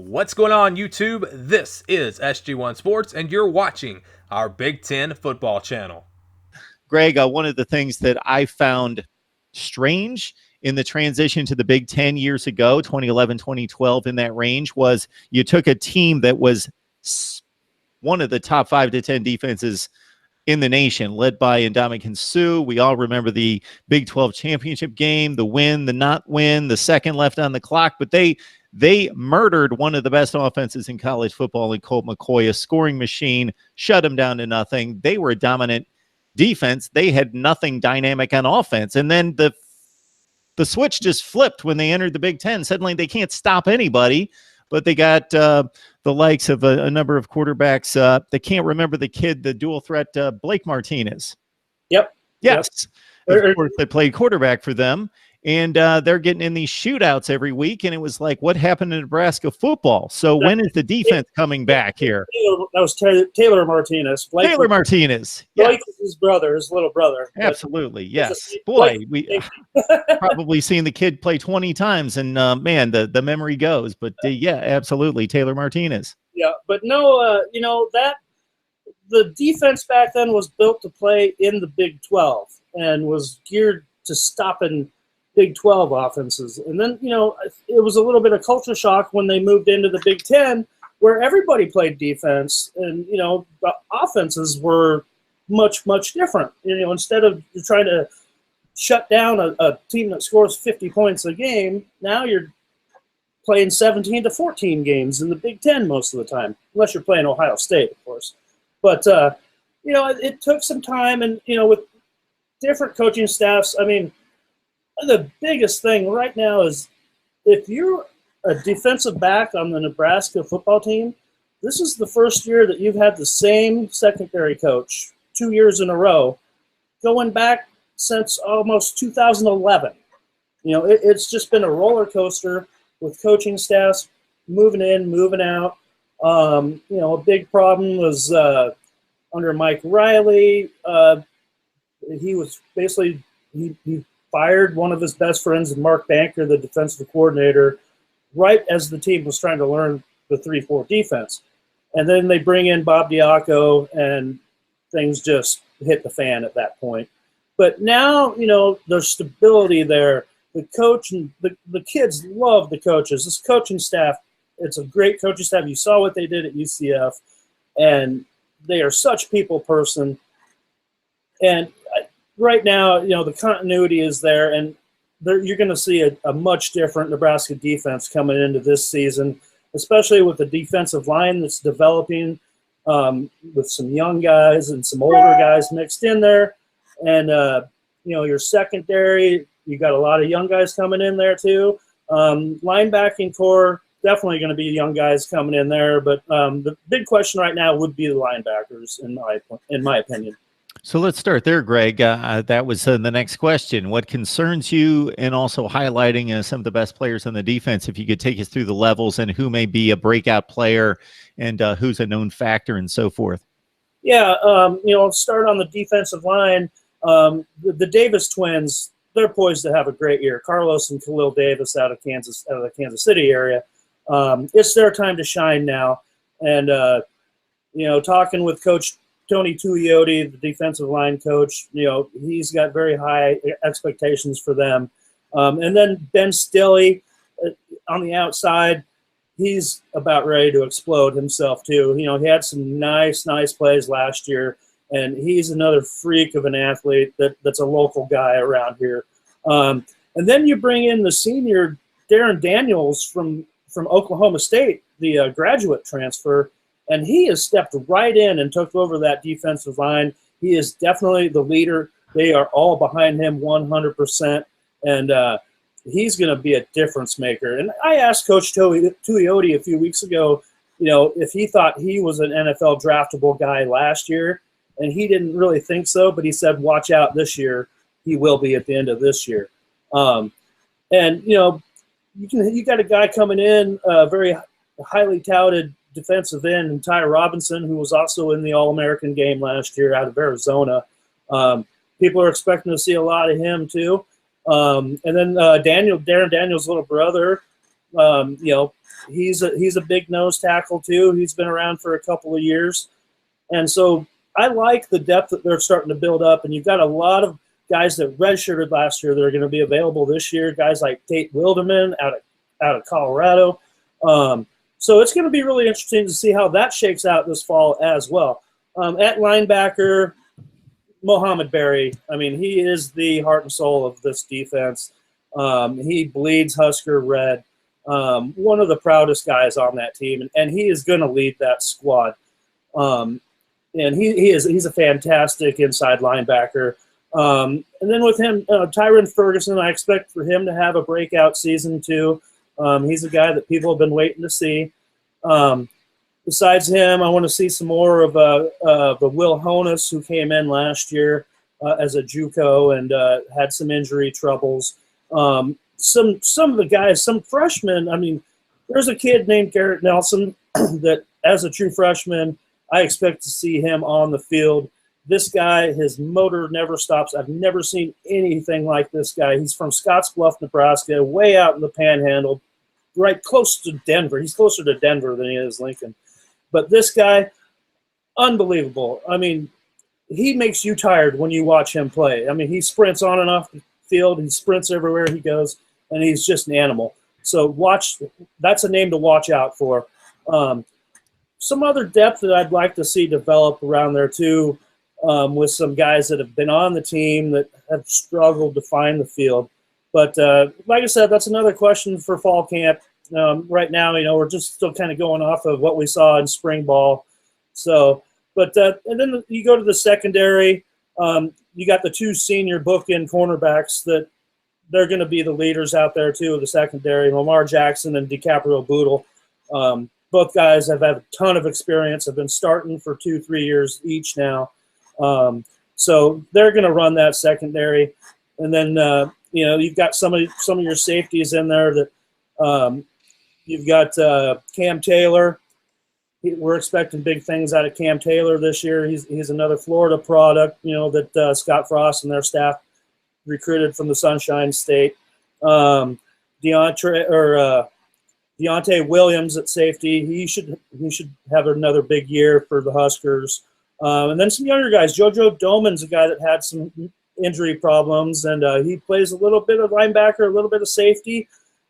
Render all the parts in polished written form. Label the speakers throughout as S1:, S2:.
S1: What's going on, YouTube? This is SG1 Sports, and you're watching our Big Ten football channel.
S2: Greg, one of the things that I found strange in the transition to the Big Ten years ago, 2011, 2012, in that range, was you took a team that was one of the top 5 to 10 defenses in the nation, led by Ndamukong Suh. We all remember the Big 12 championship game, the win, the not win, the second left on the clock, but they murdered one of the best offenses in college football in Colt McCoy, a scoring machine, shut them down to nothing. They were a dominant defense. They had nothing dynamic on offense. And then the switch just flipped when they entered the Big Ten. Suddenly they can't stop anybody, but they got the likes of a number of quarterbacks. They can't remember the kid, the dual threat, Blake Martinez.
S3: Yep.
S2: Yes. Yep. Of course, they played quarterback for them. And they're getting in these shootouts every week. And it was like, what happened to Nebraska football? So when is the defense coming back here?
S3: That was Taylor Martinez.
S2: Taylor Martinez.
S3: Blake is his brother, his little brother.
S2: Absolutely. Yes. Boy, we probably seen the kid play 20 times. And, man, the memory goes. But, yeah, absolutely. Taylor Martinez.
S3: Yeah. But no, the defense back then was built to play in the Big 12 and was geared to stopping Big 12 offenses. And then, it was a little bit of culture shock when they moved into the Big 10 where everybody played defense and, the offenses were much, much different. Instead of trying to shut down a team that scores 50 points a game, now you're playing 17 to 14 games in the Big 10 most of the time, unless you're playing Ohio State, of course. But, it took some time and, with different coaching staffs, the biggest thing right now is if you're a defensive back on the Nebraska football team, this is the first year that you've had the same secondary coach 2 years in a row, going back since almost 2011. It's just been a roller coaster with coaching staffs moving in, moving out. A big problem was under Mike Riley. He was basically he fired one of his best friends, Mark Banker, the defensive coordinator, right as the team was trying to learn the 3-4 defense. And then they bring in Bob Diaco, and things just hit the fan at that point. But now, there's stability there. The coach and the kids love the coaches. This coaching staff, it's a great coaching staff. You saw what they did at UCF, and they are such people person. And right now, the continuity is there, and you're going to see a much different Nebraska defense coming into this season, especially with the defensive line that's developing with some young guys and some older guys mixed in there. And, your secondary, you got a lot of young guys coming in there too. Linebacking core, definitely going to be young guys coming in there. But the big question right now would be the linebackers, in my opinion.
S2: So let's start there, Greg. That was the next question. What concerns you, and also highlighting some of the best players on the defense, if you could take us through the levels and who may be a breakout player and who's a known factor and so forth.
S3: Yeah, start on the defensive line. The Davis twins, they're poised to have a great year. Carlos and Khalil Davis out of the Kansas City area. It's their time to shine now. And, talking with Coach Tony Tuioti, the defensive line coach, he's got very high expectations for them. And then Ben Stilley on the outside, he's about ready to explode himself too. He had some nice plays last year, and he's another freak of an athlete that's a local guy around here. And then you bring in the senior Darren Daniels from Oklahoma State, the graduate transfer, and he has stepped right in and took over that defensive line. He is definitely the leader. They are all behind him 100%, and he's going to be a difference maker. And I asked Coach Tuioti a few weeks ago, if he thought he was an NFL draftable guy last year, and he didn't really think so, but he said, watch out this year. He will be at the end of this year. You got a guy coming in, very highly touted defensive end, and Ty Robinson, who was also in the All-American game last year out of Arizona. People are expecting to see a lot of him too. And then Darren Daniels' little brother, he's a big nose tackle too. He's been around for a couple of years, and so I like the depth that they're starting to build up. And you've got a lot of guys that redshirted last year that are going to be available this year. Guys like Tate Wilderman out of Colorado. So it's going to be really interesting to see how that shakes out this fall as well. At linebacker, Mohamed Berry. I mean, he is the heart and soul of this defense. He bleeds Husker red. One of the proudest guys on that team, and he is going to lead that squad. And he's a fantastic inside linebacker. And then with him, Tyron Ferguson, I expect for him to have a breakout season too. He's a guy that people have been waiting to see. Besides him, I want to see some more of the Will Honus, who came in last year as a JUCO and had some injury troubles. Some of the guys, some freshmen. I mean, there's a kid named Garrett Nelson that, as a true freshman, I expect to see him on the field. This guy, his motor never stops. I've never seen anything like this guy. He's from Scottsbluff, Nebraska, way out in the Panhandle, right close to Denver. He's closer to Denver than he is Lincoln. But this guy, unbelievable. I mean, he makes you tired when you watch him play. I mean, he sprints on and off the field. He sprints everywhere he goes, and he's just an animal. So that's a name to watch out for. Some other depth that I'd like to see develop around there too, with some guys that have been on the team that have struggled to find the field. But like I said, that's another question for fall camp. Right now, we're just still kind of going off of what we saw in spring ball. So, and then you go to the secondary. You got the two senior bookend cornerbacks that they're going to be the leaders out there too of the secondary, Lamar Jackson and DiCaprio Boodle. Both guys have had a ton of experience, have been starting for 2-3 years each now. So they're going to run that secondary. And then, you've got some of your safeties in there that you've got Cam Taylor. We're expecting big things out of Cam Taylor this year. He's another Florida product, that Scott Frost and their staff recruited from the Sunshine State. Deontay Williams at safety. He should have another big year for the Huskers. And then some younger guys. JoJo Doman's a guy that had some injury problems, and he plays a little bit of linebacker, a little bit of safety.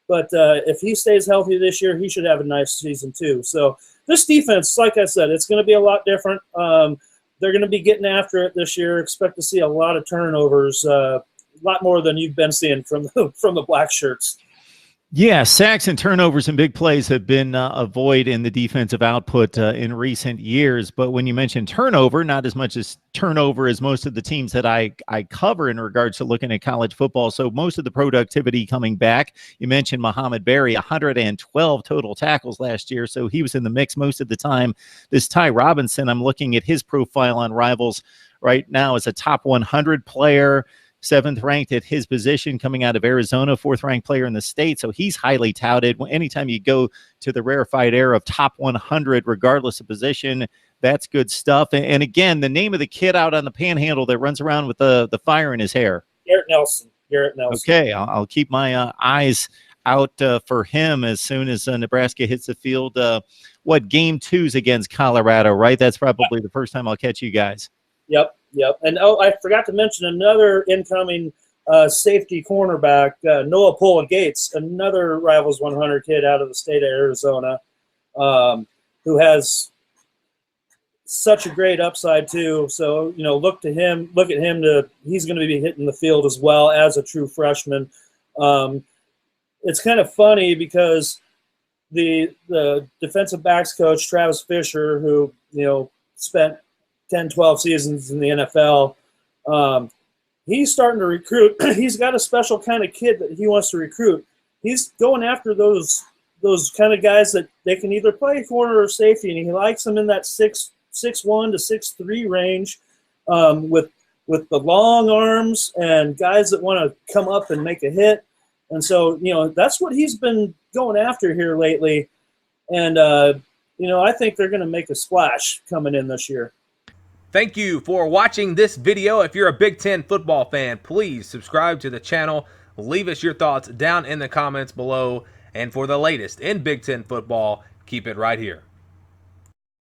S3: But if he stays healthy this year, he should have a nice season too. So this defense, like I said, it's going to be a lot different. They're going to be getting after it this year. Expect to see a lot of turnovers, a lot more than you've been seeing from the Black Shirts.
S2: Yeah, sacks and turnovers and big plays have been a void in the defensive output in recent years. But when you mention turnover, not as much as turnover as most of the teams that I cover in regards to looking at college football. So most of the productivity coming back. You mentioned Mohamed Berry, 112 total tackles last year. So he was in the mix most of the time. This Ty Robinson, I'm looking at his profile on Rivals right now as a top 100 player. 7th ranked at his position, coming out of Arizona, 4th ranked player in the state. So he's highly touted. Anytime you go to the rarefied air of top 100, regardless of position, that's good stuff. And again, the name of the kid out on the Panhandle that runs around with the fire in his hair.
S3: Garrett Nelson.
S2: Okay, I'll keep my eyes out for him as soon as Nebraska hits the field. Game 2's against Colorado, right? That's probably the first time I'll catch you guys.
S3: Yep. And I forgot to mention another incoming safety cornerback, Noah Pola Gates, another Rivals 100 kid out of the state of Arizona, who has such a great upside too. So, look at him. He's going to be hitting the field as well as a true freshman. It's kind of funny because the defensive backs coach, Travis Fisher, who, spent 10, 12 seasons in the NFL. He's starting to recruit. He's got a special kind of kid that he wants to recruit. He's going after those kind of guys that they can either play corner or safety, and he likes them in that 6'1" to 6'3" range, with the long arms and guys that want to come up and make a hit. And so, that's what he's been going after here lately. And, I think they're going to make a splash coming in this year.
S1: Thank you for watching this video. If you're a Big Ten football fan, please subscribe to the channel. Leave us your thoughts down in the comments below. And for the latest in Big Ten football, keep it right here.